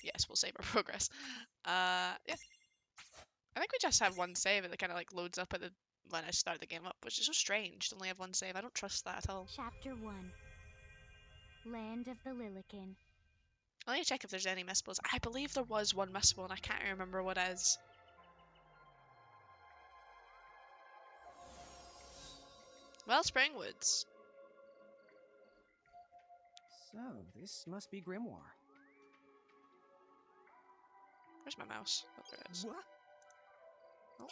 yes, we'll save our progress. Yeah. I think we just have one save and it kind of like loads up at the when I start the game up, which is so strange to only have one save. I don't trust that at all. Chapter 1. Land of the Lilikin. I need to check if there's any misspells. I believe there was one misspell and I can't remember what it is. Wellspring Woods. So, this must be Grimoire. Where's my mouse? Oh, there it is. What? Oh. What?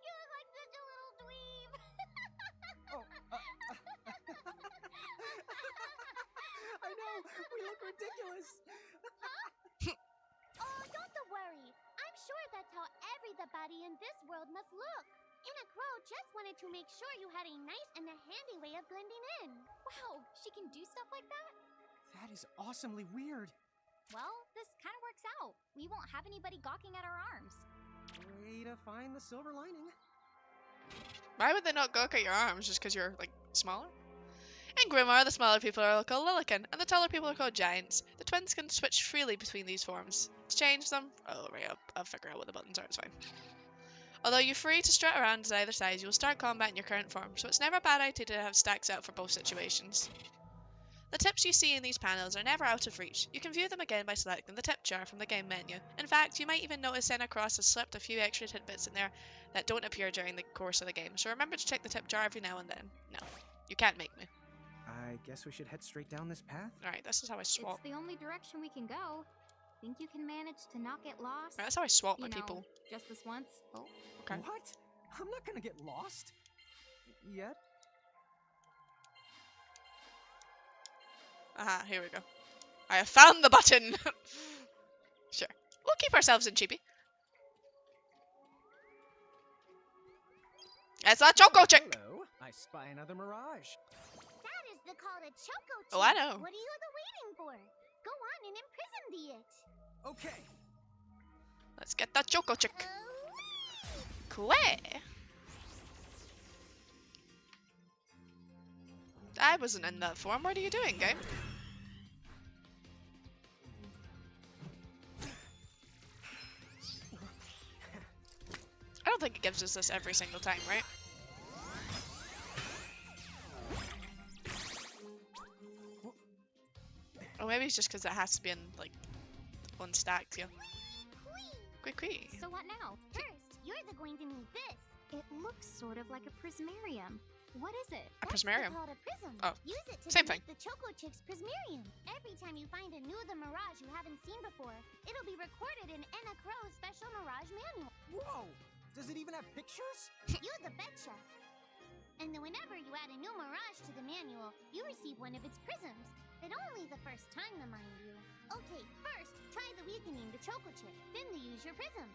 You look like such a little dweeb. Oh, I know, we look ridiculous. Oh, don't worry. I'm sure that's how everybody in this world must look. Anna Crow just wanted to make sure you had a nice and a handy way of blending in. Wow, she can do stuff like that? That is awesomely weird. Well, this kind of works out. We won't have anybody gawking at our arms. Way to find the silver lining. Why would they not gawk at your arms just because you're like smaller? In Grimoire, the smaller people are called Lilikin, and the taller people are called giants. The twins can switch freely between these forms. To change them, oh right, I'll figure out what the buttons are, it's fine. Although you're free to strut around as either size, you will start combat in your current form, so it's never a bad idea to have stacks out for both situations. The tips you see in these panels are never out of reach. You can view them again by selecting the tip jar from the game menu. In fact, you might even notice Senna Cross has slipped a few extra tidbits in there that don't appear during the course of the game, so remember to check the tip jar every now and then. No, you can't make me. I guess we should head straight down this path. Alright, this is how I swap. It's the only direction we can go. Think you can manage to not get lost? Right, that's how I swap my You know, people. just this once? Oh, okay. What? I'm not gonna get lost. Yet? Aha, here we go. I have found the button! Sure. We'll keep ourselves in chibi. It's a Choco Chick! Hello, I spy another mirage. That is called a choco chip. Oh, I know. What are you waiting for? Go on and imprison the it. Okay. Let's get that Choco Chick. Cool. I wasn't in that form. What are you doing, game? I don't think it gives us this every single time, right? Or maybe it's just because it has to be in, like, one stack, yeah. Quick. So what now? First, you're going to need this. It looks sort of like a prismarium. What is it? A prismarium? That's called a prism. Oh, Use it to same make thing. the Choco Chick's prismarium. Every time you find a new the Mirage you haven't seen before, it'll be recorded in Anna Crow's special Mirage manual. Whoa! Does it even have pictures? You the betcha. And then whenever you add a new Mirage to the manual, you receive one of its prisms. But only the first time, mind you. Okay, first, try the weakening the Choco Chick. Then use your prism.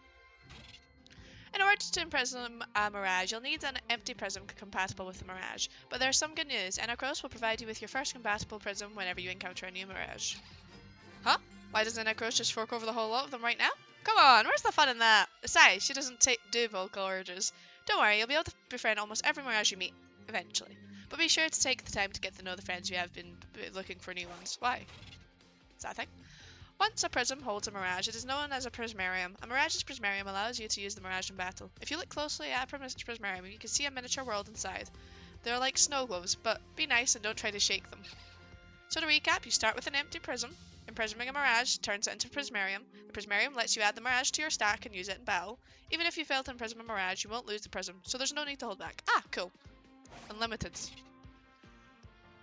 In order to imprison a Mirage, you'll need an empty prism compatible with the Mirage. But there's some good news. Enocros will provide you with your first compatible prism whenever you encounter a new Mirage. Huh? Why doesn't Enocros just fork over the whole lot of them right now? Come on, where's the fun in that? Besides, she doesn't do vocal urges. Don't worry, you'll be able to befriend almost every Mirage you meet, eventually. But be sure to take the time to get to know the friends you have been looking for new ones. Why? Is that a thing? Once a prism holds a Mirage, it is known as a prismarium. A Mirage's prismarium allows you to use the Mirage in battle. If you look closely at a prismarium, you can see a miniature world inside. They're like snow globes, but be nice and don't try to shake them. So to recap, you start with an empty prism. Imprisoming a Mirage turns it into a prismarium. The prismarium lets you add the Mirage to your stack and use it in battle. Even if you fail to imprison a Mirage, you won't lose the prism, so there's no need to hold back. Ah, cool. Unlimited.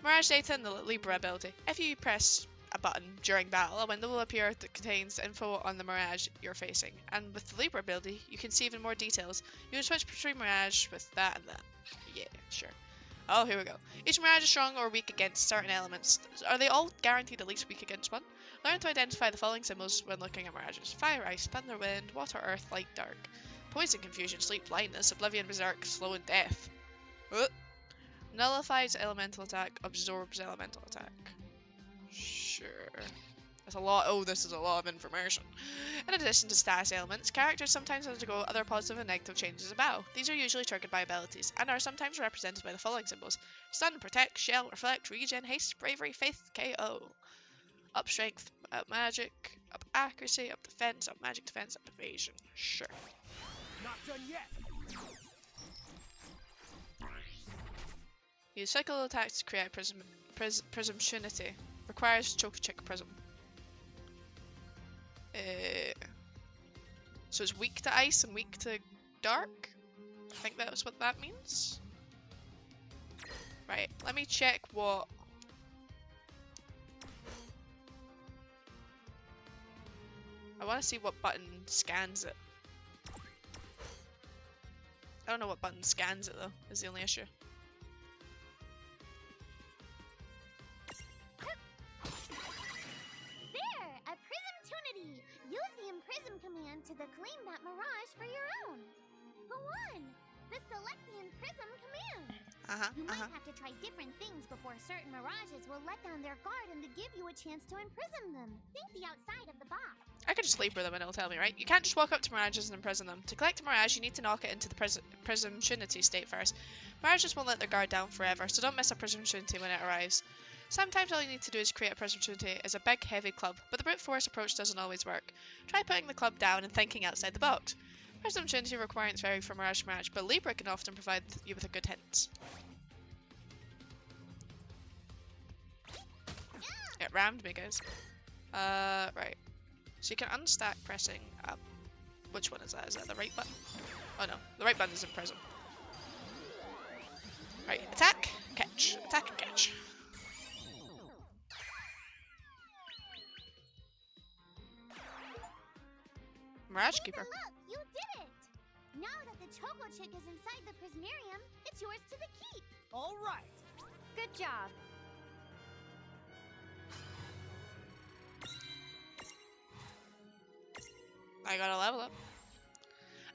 Mirage data and the Libra ability. If you press a button during battle, a window will appear that contains info on the Mirage you're facing. And with the Libra ability, you can see even more details. You can switch between Mirage with that and that. Yeah, sure. Oh, here we go. Each Mirage is strong or weak against certain elements. Are they all guaranteed at least weak against one? Learn to identify the following symbols when looking at Mirages. Fire, ice, thunder, wind, water, earth, light, dark. Poison, confusion, sleep, blindness, oblivion, berserk, slow, and death. Nullifies elemental attack, absorbs elemental attack. Sure. That's a lot. Oh, this is a lot of information. In addition to status elements, characters sometimes undergo other positive and negative changes as well. These are usually triggered by abilities, and are sometimes represented by the following symbols: Stun, Protect, Shell, Reflect, Regen, Haste, Bravery, Faith, KO. Up Strength, up Magic, up Accuracy, up Defense, up Magic Defense, up Evasion. Sure. Not done yet. Use cycle attacks to create Prism Trinity. Requires Choke Chick Prism. So it's weak to ice and weak to dark? I think that's what that means. Right, let me check what... I want to see what button scans it. I don't know what button scans it though, is the only issue. There! A Prism-tunity! Use the Imprism command to claim that mirage for your own. Go on! The Select the Imprism command! You might have to try different things before certain mirages will let down their guard and to give you a chance to imprison them. Think the outside of the box. I could just labor them and it'll tell me, right? You can't just walk up to mirages and imprison them. To collect a mirage, you need to knock it into the Prism Trinity state first. Mirages won't let their guard down forever, so don't miss a Prism Trinity when it arrives. Sometimes all you need to do is create a Prism Trinity as a big, heavy club, but the brute force approach doesn't always work. Try putting the club down and thinking outside the box. Prism Trinity requirements vary from mirage to mirage, but Libra can often provide you with a good hint. It rammed me, guys. Right. So you can unstack pressing up. Which one is that? Is that the right button? Oh no, the right button is in Prism. Right, attack, catch, attack and catch. Mirage Keeper. Look, you did it! Now that the Choco Chick is inside the Prismarium, it's yours to the keep. All right. Good job. I gotta level up.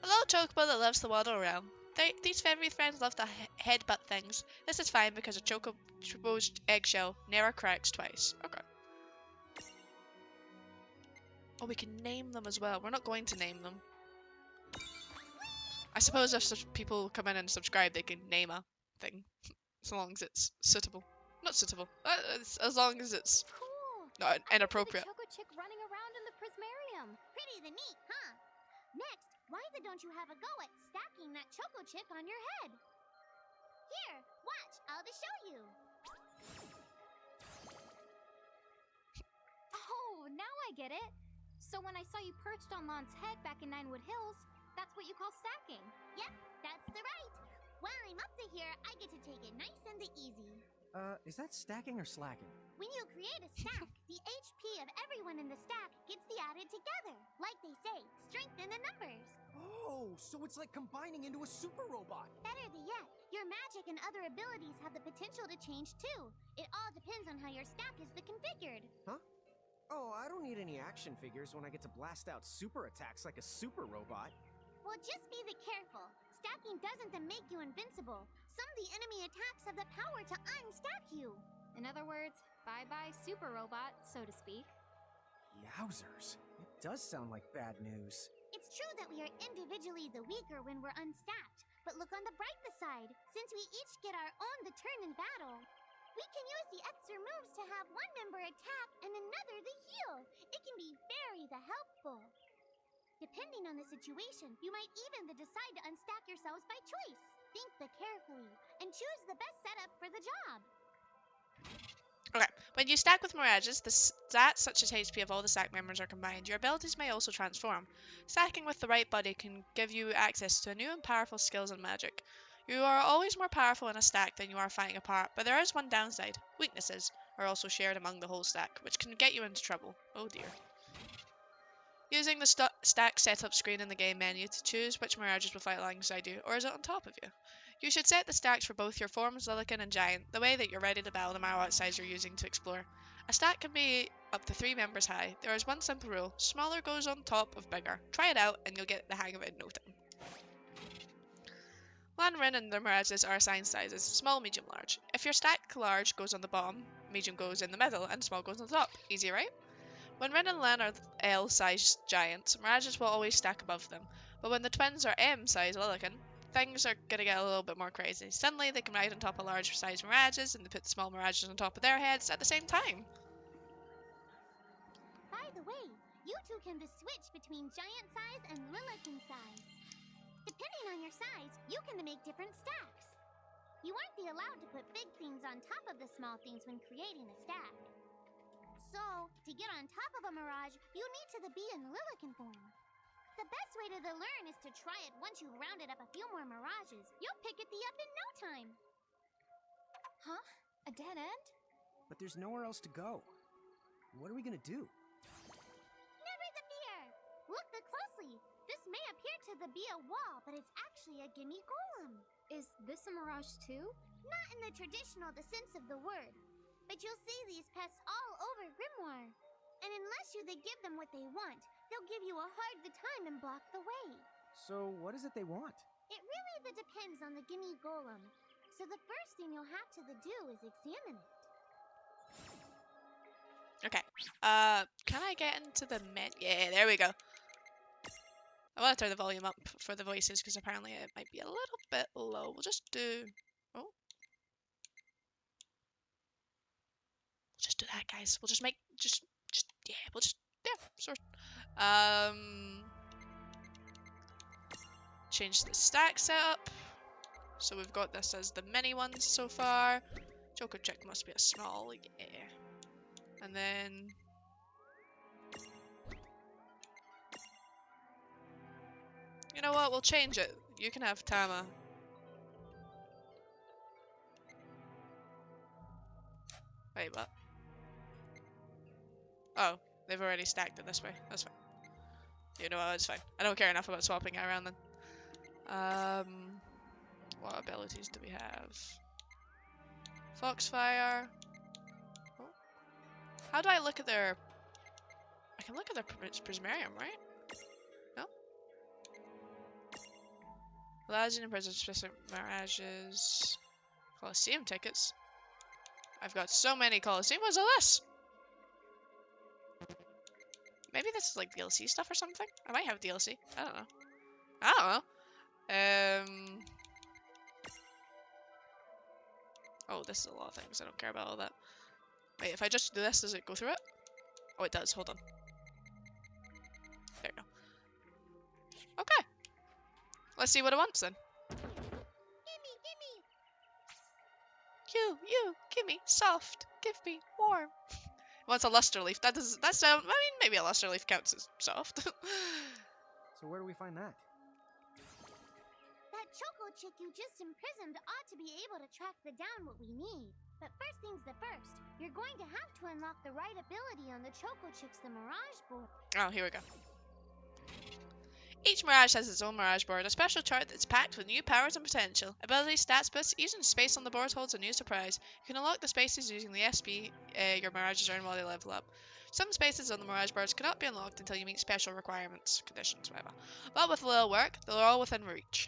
A little chocobo that loves to waddle around. These fairy friends love to headbutt things. This is fine because a chocobo's eggshell never cracks twice. Okay. Oh, we can name them as well. We're not going to name them. I suppose if people come in and subscribe, they can name a thing. As long as it's suitable. Not suitable. As long as it's Cool. not inappropriate. Choco Chick running around in the Prismarium. Pretty the neat, huh? Next, why don't you have a go at stacking that Choco Chick on your head? Here, watch. I'll just show you. Oh, now I get it. So when I saw you perched on Lon's head back in Ninewood Hills, that's what you call stacking. Yep, that's the right. While I'm up to here, I get to take it nice and easy. Is that stacking or slacking? When you create a stack, the HP of everyone in the stack gets the added together. Like they say, strength in the numbers. Oh, so it's like combining into a super robot. Better yet, your magic and other abilities have the potential to change too. It all depends on how your stack is configured. Huh? Oh, I don't need any action figures when I get to blast out super attacks like a super robot. Well, just be careful. Stacking doesn't make you invincible. Some of the enemy attacks have the power to unstack you. In other words, bye-bye super robot, so to speak. Yowzers. It does sound like bad news. It's true that we are individually the weaker when we're unstacked, but look on the brighter side. Since we each get our own turn in battle, we can use the extra moves to have one member attack and another the heal. It can be very helpful. Depending on the situation, you might even decide to unstack yourselves by choice. Think carefully and choose the best setup for the job. Okay, when you stack with mirages, the stats such as HP of all the stack members are combined. Your abilities may also transform. Stacking with the right buddy can give you access to new and powerful skills and magic. You are always more powerful in a stack than you are fighting apart, but there is one downside. Weaknesses are also shared among the whole stack, which can get you into trouble. Oh dear. Using the stack setup screen in the game menu to choose which mirages will fight alongside you, or is it on top of you? You should set the stacks for both your forms, Lilikin and Giant, the way that you're ready to battle no matter what size you're using to explore. A stack can be up to 3 members high. There is one simple rule: smaller goes on top of bigger. Try it out and you'll get the hang of it in no time. Lan Rin and their mirages are assigned sizes: small, medium, large. If your stack large goes on the bottom, medium goes in the middle, and small goes on the top. Easy, right? When Ren and Lan are L-sized giants, mirages will always stack above them. But when the twins are M-sized Lilikin, things are gonna get a little bit more crazy. Suddenly, they can ride on top of large-sized mirages, and they put small mirages on top of their heads at the same time. By the way, you two can switch between giant size and Lilikin size. Depending on your size, you can make different stacks. You aren't allowed to put big things on top of the small things when creating a stack. So, to get on top of a mirage, you need to be in Lilikin form. The best way to learn is to try it once you've rounded up a few more mirages. You'll pick it up in no time. Huh? A dead end? But there's nowhere else to go. What are we gonna do? Never the fear! Look closely. This may appear to be a wall, but it's actually a gimme golem. Is this a mirage too? Not in the traditional sense of the word. But you'll see these pests all over Grimoire. And unless you give them what they want, they'll give you a hard time and block the way. So, what is it they want? It really depends on the gimme golem. So the first thing you'll have to do is examine it. Okay. Can I get into the menu? Yeah, there we go. I want to turn the volume up for the voices because apparently it might be a little bit low. We'll just do... Oh. We'll just do that, guys. We'll just make... Yeah, we'll just... Yeah, sure. Change the stack setup. So we've got this as the mini ones so far. Choco Chick must be a small, yeah. And then... You know what? We'll change it. You can have Tama. Wait, what? Oh, they've already stacked it this way. That's fine. You know what? It's fine. I don't care enough about swapping it around then. What abilities do we have? Foxfire. Oh. How do I look at their... I can look at their Prismarium, right? No? Allows you to imprison specific mirages. Coliseum tickets. I've got so many Coliseum. What's all this? Maybe this is like DLC stuff or something? I might have DLC. I don't know. I don't know. Oh, this is a lot of things. I don't care about all that. Wait, if I just do this, does it go through it? Oh, it does. Hold on. There you go. Okay. Let's see what it wants then. Gimme! You, give me soft. Give me warm. It wants a luster leaf. That does. That sound. I mean, maybe a luster leaf counts as soft. So where do we find that? That Choco Chick you just imprisoned ought to be able to track down what we need. But first things first, you're going to have to unlock the right ability on the Choco Chick's Mirage board. Oh, here we go. Each Mirage has its own Mirage board, a special chart that's packed with new powers and potential. Ability stats boosts, using space on the board holds a new surprise. You can unlock the spaces using the SP your Mirages earn while they level up. Some spaces on the Mirage boards cannot be unlocked until you meet special requirements, conditions, whatever. But with a little work, they're all within reach.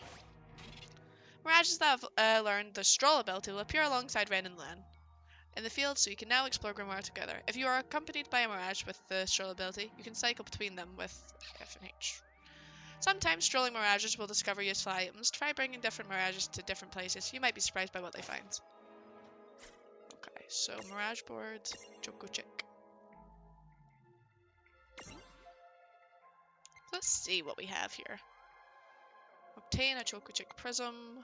Mirages that have learned the Stroll ability will appear alongside Ren and Lan in the field, so you can now explore Grimoire together. If you are accompanied by a Mirage with the Stroll ability, you can cycle between them with F and H. Sometimes strolling Mirages will discover useful items. Try bringing different Mirages to different places. You might be surprised by what they find. Okay, so Mirage board, Choco Chick. Let's see what we have here. Obtain a Choco Chick Prism.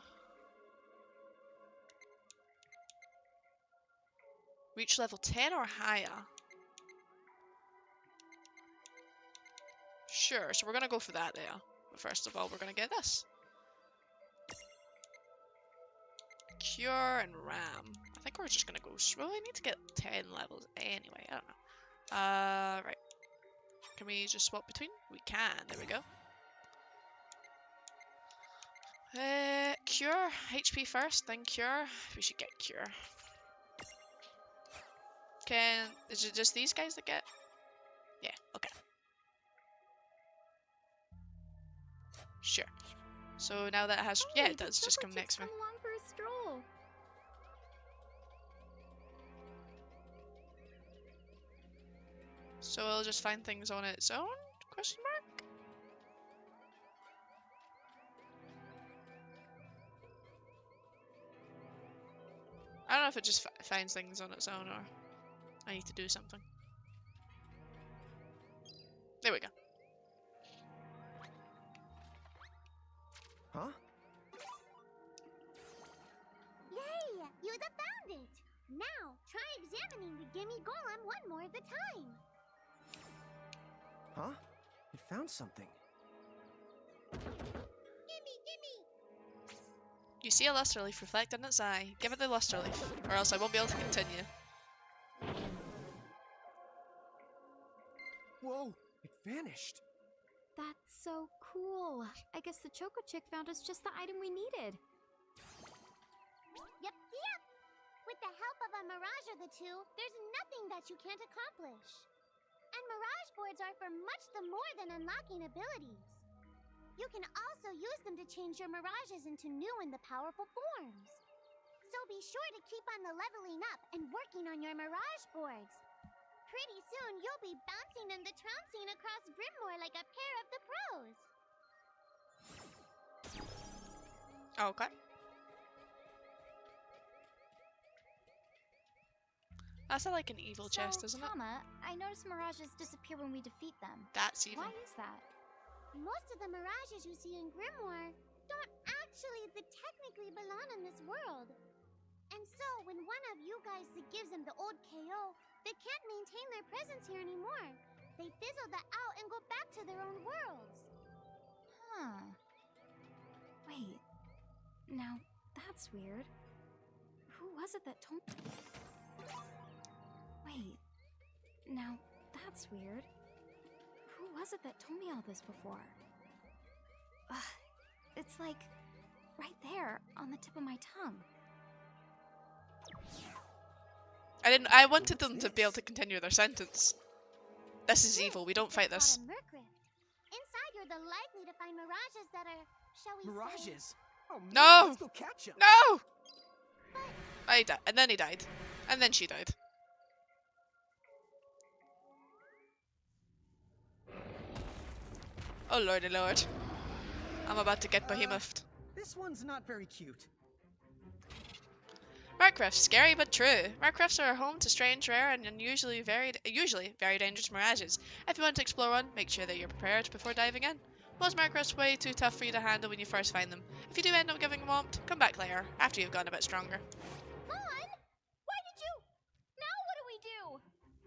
Reach level 10 or higher. Sure, so we're gonna go for that there. But first of all, we're gonna get this. Cure and Ram. I think we're just gonna go... Well, we need to get 10 levels anyway, I don't know. Right. Can we just swap between? We can, there we go. Cure. HP first, then Cure. We should get Cure. Is it just these guys that get? Yeah, okay. Sure. So now that it has... Yeah, it does. Just come next to me. Come along for a stroll. So it'll just find things on its own? Question mark? I don't know if it just finds things on its own or I need to do something. There we go. Huh? Yay! You found it! Now, try examining the gimme golem one more at a time. Huh? It found something. Gimme! You see a luster leaf reflect in its eye. Give it the luster leaf, or else I won't be able to continue. Whoa! It vanished. That's so cool. I guess the Choco Chick found us just the item we needed. Yep. With the help of a mirage or the two, there's nothing that you can't accomplish. And mirage boards are for much the more than unlocking abilities. You can also use them to change your mirages into new and the powerful forms. So be sure to keep on the leveling up and working on your mirage boards. Pretty soon, you'll be bouncing and the trouncing across Brimmore like a pair of the pros. Okay. That's like an evil chest, isn't it? Tama, I noticed mirages disappear when we defeat them. That's evil. Why is that? Most of the mirages you see in Grimoire don't actually technically belong in this world. And so, when one of you guys gives them the old KO, they can't maintain their presence here anymore. They fizzle out and go back to their own worlds. Huh. Wait. Now, that's weird. Who was it that told... Wait. Now, that's weird. Who was it that told me all this before? It's like... right there, on the tip of my tongue. I wanted them to be able to continue their sentence. This is evil, we don't fight this. Inside, you're likely to find mirages that are, shall we say... Mirages? Oh, man, No! Let's go catch him. No! I died, and then he died. And then she died. Oh lordy lord. I'm about to get behemouthed. This one's not very cute. Markrifts, scary but true. Markrifts are home to strange, rare, and usually very dangerous mirages. If you want to explore one, make sure that you're prepared before diving in. Most Markrifts way too tough for you to handle when you first find them. If you do end up giving them up, come back later, after you've gotten a bit stronger. Mom! Why did you... Now what do we do?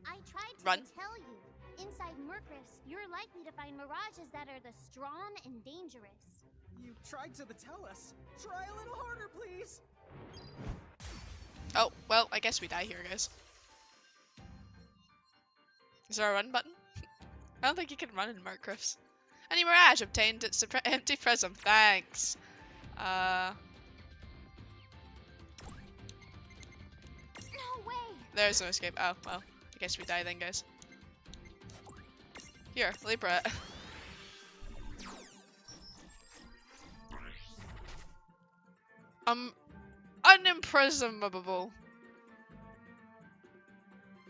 I tried to Run. tell you. Inside Murkrifts, you're likely to find mirages that are the strong and dangerous. You tried to tell us. Try a little harder, please. Oh, well, I guess we die here, guys. Is there a run button? I don't think you can run in Markrifts. Any mirage obtained its empty prism. Thanks. No way! There's no escape. Oh, well. I guess we die then, guys. Here, Libra. Unimprisonable.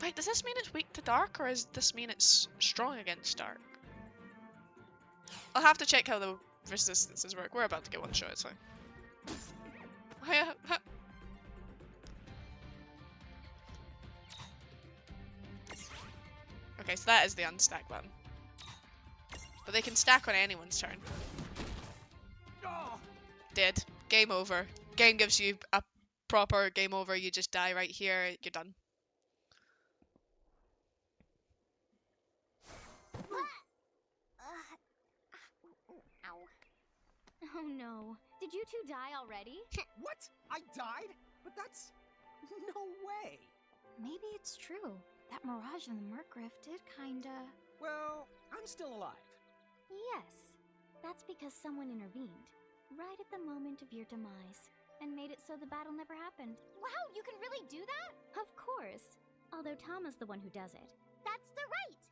Wait, does this mean it's weak to dark, or does this mean it's strong against dark? I'll have to check how the resistances work. We're about to get one shot, it's fine. Okay, so that is the unstack button. But they can stack on anyone's turn. Oh, Dead. Game over. Game gives you a proper game over. You just die right here. You're done. Ow. Oh no. Did you two die already? what? I died? But that's... no way. Maybe it's true. That mirage in the Murkriff did kinda... Well, I'm still alive. Yes. That's because someone intervened. Right at the moment of your demise. And made it so the battle never happened. Wow, you can really do that? Of course. Although Tama's the one who does it. That's the right.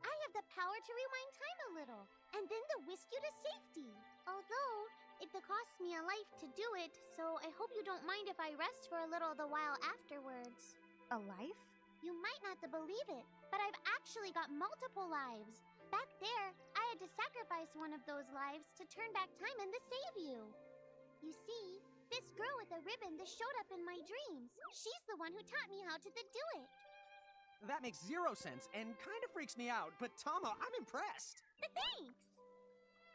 I have the power to rewind time a little, and then to whisk you to safety. Although, it costs me a life to do it, so I hope you don't mind if I rest for a little the while afterwards. A life? You might not believe it, but I've actually got multiple lives. Back there, I had to sacrifice one of those lives to turn back time and to save you. You see, this girl with the ribbon that showed up in my dreams, she's the one who taught me how to do it. That makes zero sense and kind of freaks me out, but Tama, I'm impressed. Thanks!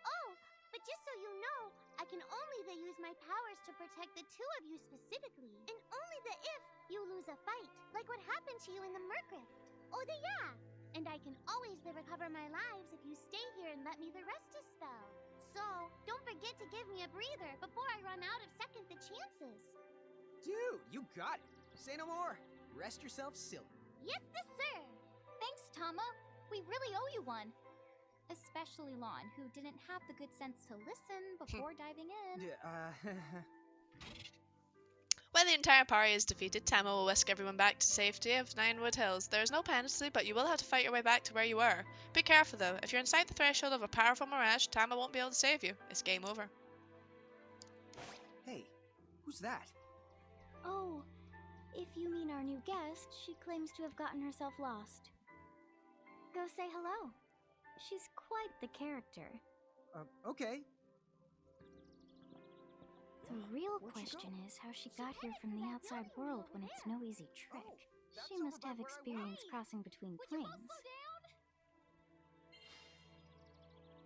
Oh, but just so you know, I can only use my powers to protect the two of you specifically, and only if you lose a fight, like what happened to you in the Mercrift. Oh, yeah! And I can always recover my lives if you stay here and let me the rest a spell. So, don't forget to give me a breather before I run out of second the chances. Dude, you got it. Say no more. Rest yourself silly. Yes, sir! Thanks, Tama. We really owe you one. Especially Lon, who didn't have the good sense to listen before diving in. When the entire party is defeated, Tama will whisk everyone back to safety of Ninewood Hills. There is no penalty, but you will have to fight your way back to where you were. Be careful though, if you're inside the threshold of a powerful mirage, Tama won't be able to save you. It's game over. Hey, who's that? Oh, if you mean our new guest, she claims to have gotten herself lost. Go say hello. She's quite the character. Okay. The real Where'd she question go? is how she got here from the outside world when it's no easy trick. She must have experience crossing between planes.